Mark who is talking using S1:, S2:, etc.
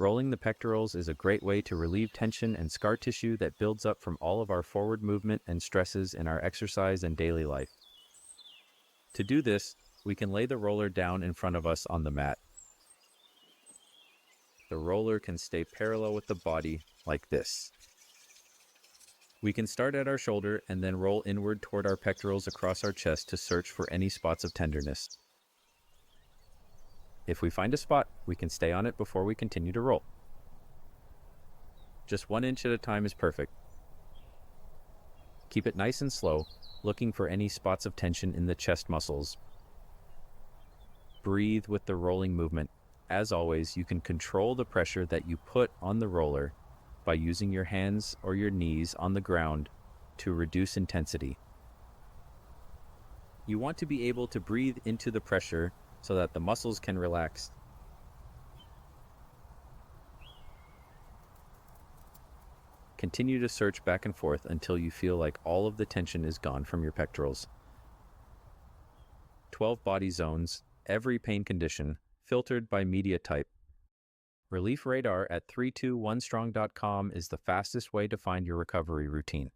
S1: Rolling the pectorals is a great way to relieve tension and scar tissue that builds up from all of our forward movement and stresses in our exercise and daily life. To do this, we can lay the roller down in front of us on the mat. The roller can stay parallel with the body like this. We can start at our shoulder and then roll inward toward our pectorals across our chest to search for any spots of tenderness. If we find a spot, we can stay on it before we continue to roll. Just 1 inch at a time is perfect. Keep it nice and slow, looking for any spots of tension in the chest muscles. Breathe with the rolling movement. As always, you can control the pressure that you put on the roller by using your hands or your knees on the ground to reduce intensity. You want to be able to breathe into the pressure so that the muscles can relax. Continue to search back and forth until you feel like all of the tension is gone from your pectorals. 12 body zones, every pain condition, filtered by media type. Relief Radar at 321strong.com is the fastest way to find your recovery routine.